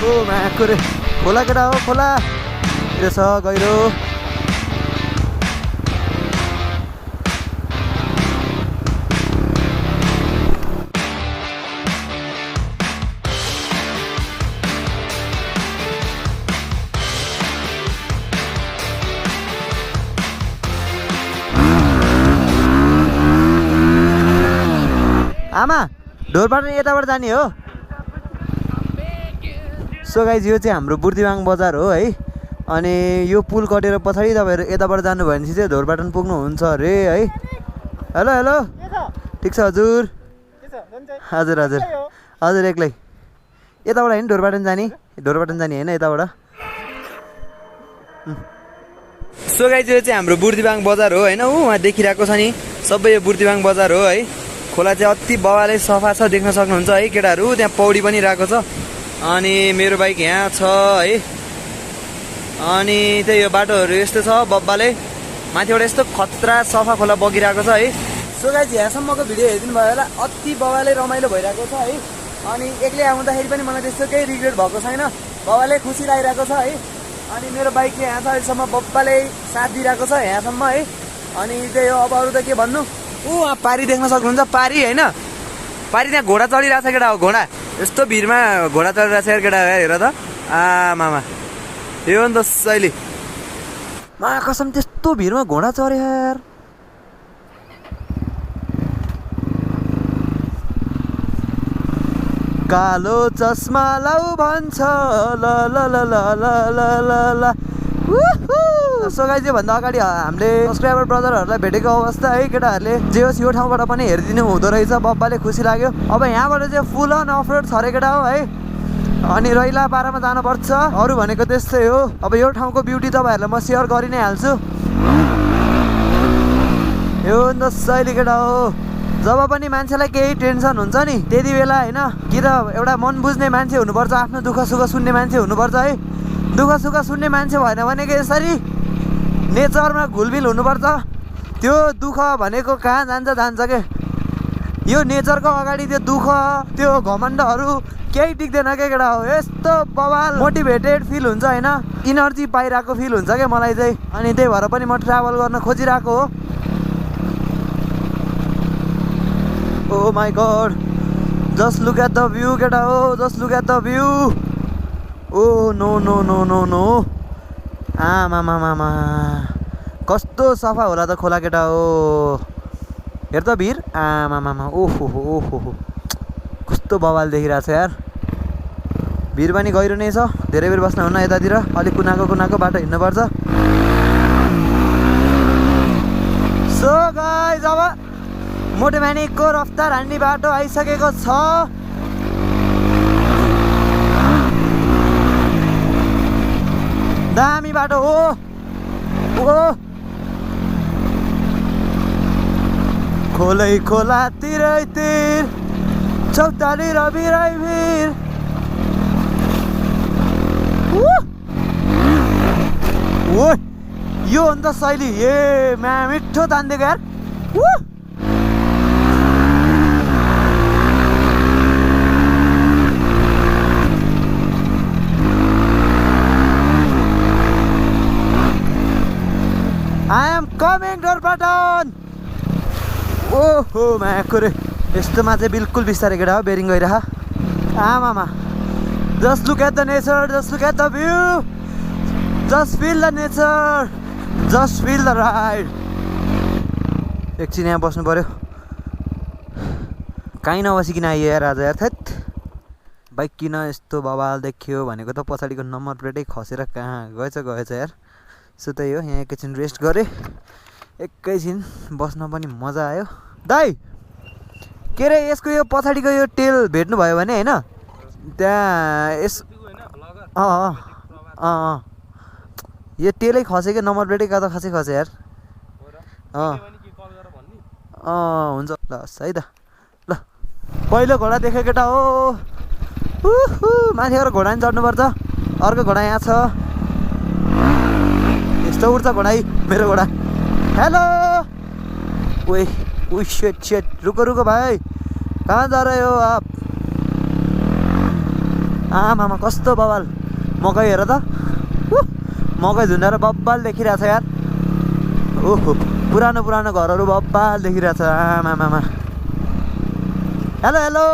ओ माको रे खोला केटा हो खोला रहेछ गहिरो आमा ढोरपाटन यताबाट जाने हो सो गाइज यो चाहिँ हाम्रो बुर्तिवाङ बजार हो है अनि यो पुल कटेर पछाडि तपाईँहरू यताबाट जानुभयो भने चाहिँ ढोरपाटन पुग्नुहुन्छ अरे है हेलो हेलो ठिक छ हजुर हजुर हजुर हजुर एक्लै यताबाट होइन ढोरपाटन जाने होइन यताबाट सो गाइज यो चाहिँ हाम्रो बुर्तिवाङ बजार हो होइन उहाँ देखिरहेको छ नि सबै यो बुर्तिवाङ बजार हो है खोला चाहिँ अति बवालै सफा छ देख्न सक्नुहुन्छ है केटाहरू त्यहाँ पौडी पनि रहेको छ अनि मेरो बाइक यहाँ छ है अनि त्यही यो बाटोहरू यस्तो छ बब्बाले माथिबाट यस्तो खतरा सफा खोला बगिरहेको छ है सो गाइज यहाँसम्मको भिडियो हेरिदिनु भयो होला अति बवालै रमाइलो भइरहेको छ है अनि एक्लै आउँदाखेरि पनि मलाई त्यस्तो केही रिग्रेट भएको छैन बवालै खुसी लागिरहेको छ है अनि मेरो बाइकले यहाँ छ अहिलेसम्म बब्बाले साथ दिइरहेको छ यहाँसम्म है अनि त्यही हो अब अरू त के भन्नु वहाँ पारी देख्न सक्नुहुन्छ पारी होइन पारी त्यहाँ घोडा चढिरहेको छ केटा हो घोडा यस्तो भिरमा घोडा चढिरहेको छ केटा हेर त आमामा यो नि त शैली मा कसम त्यस्तो भिरमा घोडा चढ्यो यार कालो चस्मा लाउ भन्छ ल ल ल ल ल ल ल सो गाइज योभन्दा अगाडि हामीले सब्सक्राइबर ब्रदरहरूलाई भेटेको अवस्था है केटाहरूले जे होस् यो ठाउँबाट पनि हेरिदिनु हुँदो रहेछ बब्बाले खुसी लाग्यो अब यहाँबाट चाहिँ फुल अन अफ रोड छ अरे केटा हो है अनि रैला पारामा जानुपर्छ अरू भनेको त्यस्तै हो अब यो ठाउँको ब्युटी तपाईँहरूलाई म सेयर गरि नै हाल्छु यो त शैली केटा हो जब पनि मान्छेलाई केही टेन्सन हुन्छ नि त्यति बेला होइन कि त एउटा मन बुझ्ने मान्छे हुनुपर्छ आफ्नो दुःख सुख सुन्ने मान्छे हुनुपर्छ है दुःख सुख सुन्ने मान्छे भएन भनेको यसरी नेचरमा घुलमिल हुनुपर्छ त्यो दुःख भनेको कहाँ जान्छ के यो नेचरको अगाडि त्यो दुःख त्यो घमण्डहरू केही टिक्दैन के केटा हो यस्तो बवाल मोटिभेटेड फिल हुन्छ होइन इनर्जी पाइरहेको फिल हुन्छ क्या मलाई चाहिँ अनि त्यही भएर पनि म ट्राभल गर्न खोजिरहेको हो oh my God just look at the view केटा हो just look at the view oh no no no no no आमामामा कस्तो सफा होला त खोला केटा हो हेर त भिर आमामामा ओहो कस्तो बवाल देखिरहेको छ यार भिर पनि गहिरो नै छ धेरै बेर बस्न हुन्न यतातिर अलिक कुनाको बाटो हिँड्नुपर्छ सो गाइज अब मोटोम्यानिकको रफ्तार हान्ने बाटो आइसकेको छ दामी बाटो हो ओ खोलै खोला तिरै तिर चौतारी र बिरै भिर ओ यो अन्त शैली ए म्या मिठो तान्दिएको यार I am coming Dhorpatan ओहो माको रे यस्तोमा चाहिँ बिल्कुल बिस्तारै केटा हो बेरिङ गइरह आमामा just look at the nature just look at the view just feel the nature just feel the ride एकछिन यहाँ बस्नु पर्यो कहीँ नबसिकन आइयो यार आज यार थैत बाइक किन यस्तो बवाल देखियो भनेको त पछाडिको नम्बर प्लेटै खसेर कहाँ गएछ यार सो त्यही हो यहाँ एकैछिन रेस्ट गरेँ एकैछिन बस्न पनि मजा आयो दाइ के अरे यसको यो पछाडिको यो टेल भेट्नुभयो भने होइन त्यहाँ यस यो टेलै खसेको नम्बर प्लेटै कता खसे यार हुन्छ ल है त ल पहिलो घोडा देखेँ केटा हो माथि गएर घोडा नि चढ्नुपर्छ अर्को घोडा यहाँ छ यस्तो उड्छ घोडा मेरो घोडा हेलो ओए शेट रुको भाई कहाँ जा रहे हो आप आमामा कस्तो बवाल मकै हेर त मकै झुन्डाएर बब्बाल देखिरहेछ यार ओहो पुरानो पुरानो घरहरू बब्बाल देखिरहेछ आमामा हेलो हेलो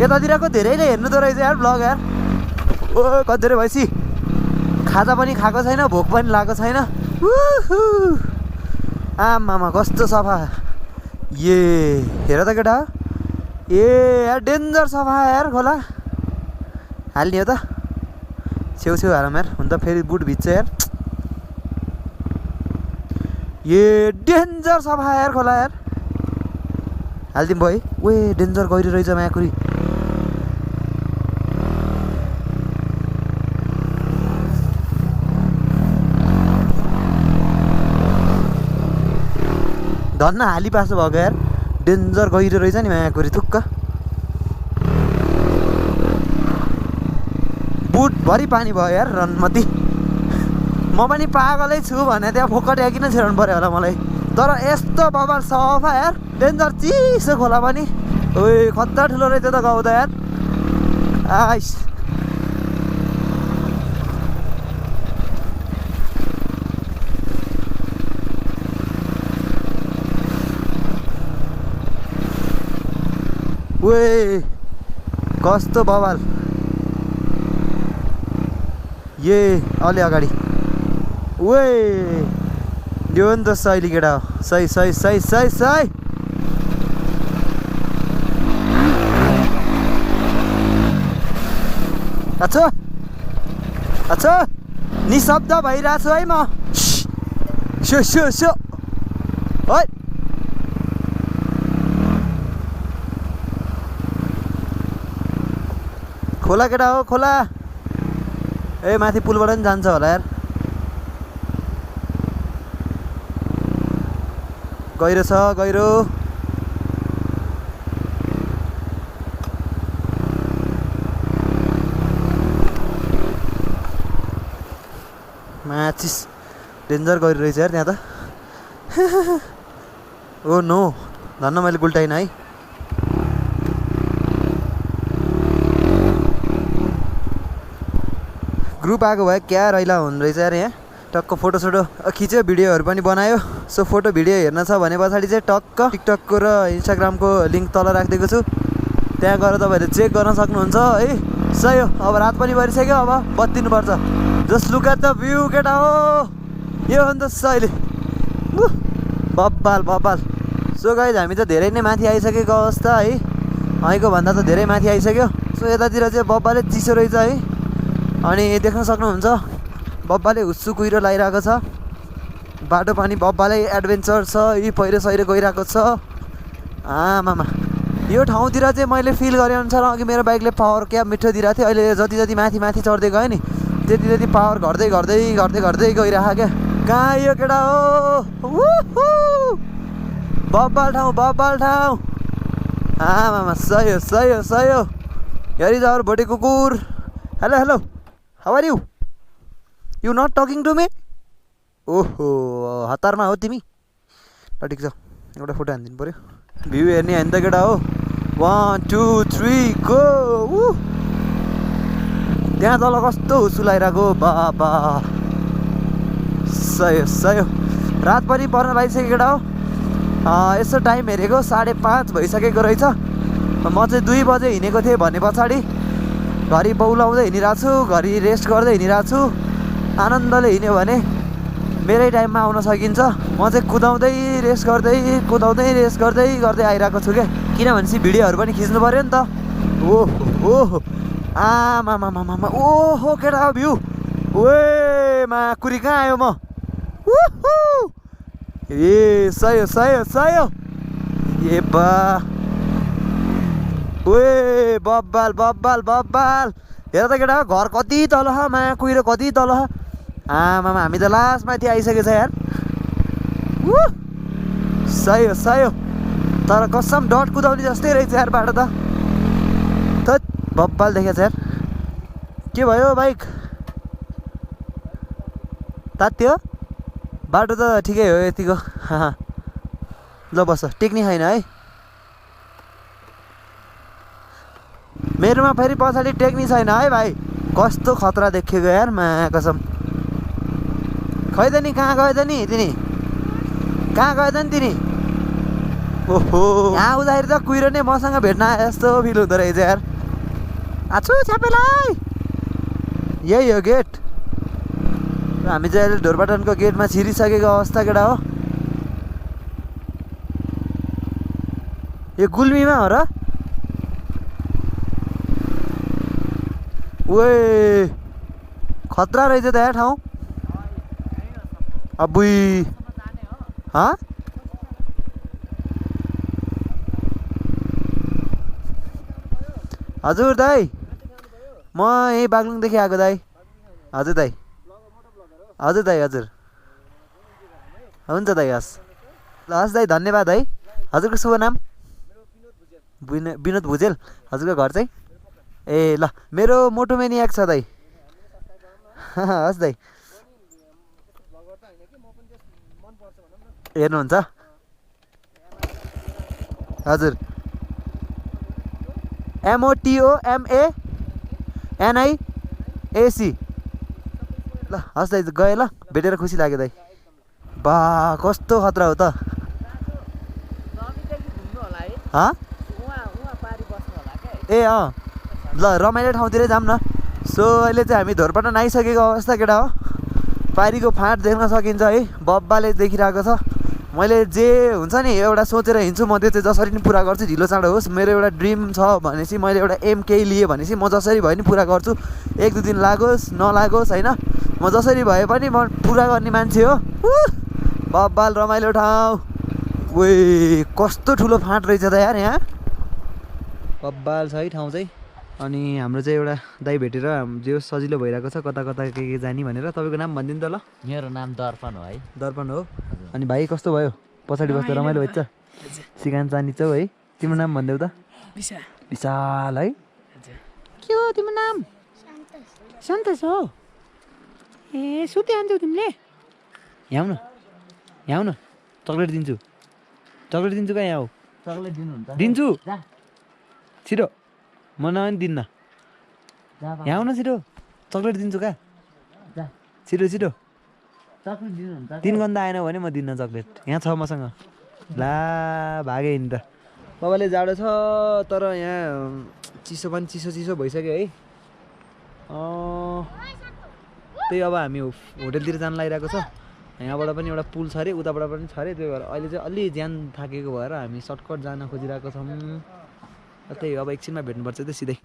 यतातिरको धेरैले हेर्नु त रहेछ यार ब्लग यार ओ कति धेरै भएपछि खाजा पनि खाएको छैन भोक पनि लागेको छैन आमामा कस्तो सफा ए हेर त केटा ए यार डेन्जर सफा यार खोला हाल्ने हो त छेउ हालौँ यार हुन त फेरि बुट भिज्छ यार ए डेन्जर सफा यार खोला यार हालिदिउँ भयो है ओए डेन्जर गहिरो रहेछ मायाकुरी धन्न हाली पासो भएको यार डेन्जर गहिरो रहेछ नि मायाकुरी थुक्क बुटभरि पानी भयो यार रनमती म पनि पागलै छु भने त्यहाँ फोकट किन छिराउनु पऱ्यो होला मलाई तर यस्तो बबाल सफा यार डेन्जर चिसो खोला पनि ओए खतरा ठुलो रहेछ त गाउँ त यार आइस ओए कस्तो बवाल ए अलि अगाडि ओए यो नि त सही केटा हो सही सही सही सही सही अच्छा अच्छा निशब्द भइरहेको छु है म सो सो सो है खोला केटा हो खोला ए माथि पुलबाट पनि जान्छ होला यार गहिरो छ गहिरो माचिस डेन्जर गहिरो रहेछ यार त्यहाँ त ओ नो धन्न मैले गुल्टाइन है ग्रुप आएको भए क्या रैला हुने रहेछ यार यहाँ टक्क फोटो सोटो खिच्यो भिडियोहरू पनि बनायो सो फोटो भिडियो हेर्न छ भने पछाडि चाहिँ टक्क टिकटकको र इन्स्टाग्रामको लिङ्क तल राखिदिएको छु त्यहाँ गएर तपाईँहरूले चेक गर्न सक्नुहुन्छ है सही हो अब रात पनि भइसक्यो अब बत्तिनुपर्छ just look at the view केटा हो यो हो नि त सहिले बब्बाल बब्बाल सो गाइज हामी त धेरै नै माथि आइसकेको अवस्था है अहिलेको भन्दा त धेरै माथि आइसक्यो सो यतातिर चाहिँ बब्बाले चिसो रहेछ है अनि देख्न सक्नुहुन्छ बब्बाले हुस्सु कुहिरो लगाइरहेको छ बाटो पनि बब्बाले एडभेन्चर छ यी पहिरो सहिरो गइरहेको छ आमामा यो ठाउँतिर चाहिँ मैले फिल गरे अनुसार अघि मेरो बाइकले पावर क्या मिठो दिइरहेको थियो अहिले जति जति माथि माथि चढ्दै गयो नि त्यति त्यति पावर घट्दै घट्दै घट्दै घट्दै गइरहेको क्या कहाँ यो केटा हो बब्बाल ठाउँ आमामा सही हो सही हो सही हो हेरी जाऊ भोटे कुकुर hello hello how are you you not talking to me ओहो हतारमा हो तिमी ल ठिक छ एउटा फोटो हानिदिनु पऱ्यो भ्यू हेर्ने होइन त केटा हो 1 2 3 गो त्यहाँ तल कस्तो हुस्सु लगाइरहेको बाबा सही हो सही हो रात पनि पर्न लागिसक्यो केटा हो यसो टाइम हेरेको 5:30 भइसकेको रहेछ म चाहिँ 2 बजे हिँडेको थिएँ भने पछाडि घरि बौलाउँदै हिँडिरहेको छु घरि रेस्ट गर्दै हिँडिरहेको छु आनन्दले हिँड्यो भने मेरै टाइममा आउन सकिन्छ म चाहिँ कुदाउँदै रेस्ट गर्दै आइरहेको छु क्या किनभने भिडियोहरू पनि खिच्नु पऱ्यो नि त ओहो ओहो आमामामामा ओहो केटा हो भ्यू ओए माकुरी कहाँ आयो म ए सही हो सही हो सही हो ए बा ओए बब्बाल बब्बाल बब्बाल हेर त केटा घर कति तल ह माया कुहिरो कति तल ह आमामा हामी त लास्ट माथि आइसकेको छ यार सही हो तर कसम डट कुदाउने जस्तै रहेछ यार बाटो त थत बब्बाल देखेछ यार के भयो बाइक तात्यो बाटो त ठिकै हो यतिको ल बस टेक्नी छैन है मेरोमा फेरि पछाडि टेक्नी छैन है भाइ कस्तो खतरा देखेको यार मा कसम खै त नि कहाँ गयो त नि तिनी कहाँ गयो त नि तिनी ओहो यहाँ आउँदाखेरि त कुहिरो नै मसँग भेट्न आए जस्तो फिल हुँदो रहेछ यार आछु छ्यापेलाई यही हो गेट हामी चाहिँ अहिले ढोरपाटनको गेटमा छिरिसकेको अवस्था केटा हो यो गुल्मीमा हो र ओए खतरा रहेछ त यहाँ ठाउँ अबुई हजुर दाइ म यहीँ बागलुङदेखि आएको दाइ हजुर दाइ हजुर दाइ हजुर हुन्छ दाइ हस् ल हस् दाइ धन्यवाद है हजुरको शुभ नाम विनोद भुजेल हजुरको घर चाहिँ ए ल मेरो मोटो मेनियाक छ दाइ हस् दाइ हेर्नुहुन्छ हजुर MOTOMANIAC ल हस् दाइ गएँ ल भेटेर खुसी लाग्यो दाइ बा कस्तो खतरा हो त ए अँ ल रमाइलो ठाउँतिरै जाऊँ न सो अहिले चाहिँ हामी ढोरपाटन आइसकेको अवस्था केटा हो पारीको फाँट देख्न सकिन्छ है बब्बाले देखिरहेको छ मैले जे हुन्छ नि एउटा सोचेर हिँड्छु म त्यो चाहिँ जसरी नि पुरा गर्छु ढिलो चाँडो होस् मेरो एउटा ड्रिम छ भनेपछि मैले एउटा एम केही लिएँ भनेपछि म जसरी भए पनि पुरा गर्छु 1-2 दिन लागोस् नलागोस् होइन म जसरी भए पनि म पुरा गर्ने मान्छे हो बब्बाल रमाइलो ठाउँ वे कस्तो ठुलो फाँट रहेछ त यार यहाँ बब्बाल छ है ठाउँ चाहिँ अनि हाम्रो चाहिँ एउटा दाइ भेटेर जे सजिलो भइरहेको छ कता कता के जाने भनेर तपाईँको नाम भनिदिनु त ल मेरो नाम दर्पण हो है दर्पण हो अनि भाइ कस्तो भयो पछाडि बस्दा रमाइलो भइन्छ सिकान चाहन्छौ है तिम्रो नाम भनिदेऊ त विशाल है के हो तिम्रो नाम सन्तोष हो ए सुते आन्छौ तिमीले यहाँ आउन चक्लेट दिन्छु कहाँ यहाँ चक्लेट दिनुहुन्छ दिन्छु छिटो म नभए पनि दिन्न यहाँ आउन छिटो चक्लेट दिन्छु कहाँ छिटो चक्लेट दिनुहुन्छ 3 गन्दा आएन भने म दिन्न चक्लेट यहाँ छ मसँग ला भागे नि त बाबाले जाडो छ तर यहाँ चिसो पनि चिसो भइसक्यो है त्यही अब हामी होटेलतिर जान लागिरहेको छ यहाँबाट पनि एउटा पुल छ अरे उताबाट पनि छ अरे त्यही भएर अहिले चाहिँ अलि ज्यान थाकेको भएर हामी सर्टकट जान खोजिरहेको छौँ त्यही अब एकछिनमा भेट्नुपर्छ त सिधै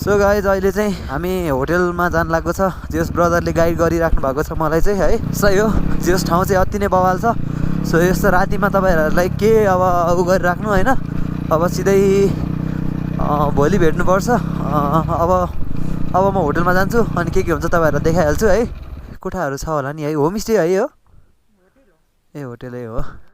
सो गाइज अहिले चाहिँ हामी होटेलमा जान लागेको छ जेस ब्रदरले गाइड गरिराख्नु भएको छ मलाई चाहिँ है सही हो जेस ठाउँ चाहिँ अति नै बवाल छ सो यस्तो रातिमा तपाईँहरूलाई के अब उ गरिराख्नु होइन अब सिधै भोलि भेट्नुपर्छ अब म होटेलमा जान्छु अनि के हुन्छ तपाईँहरूलाई देखाइहाल्छु है कोठाहरू छ होला नि है होमस्टे है हो ए होटेलै हो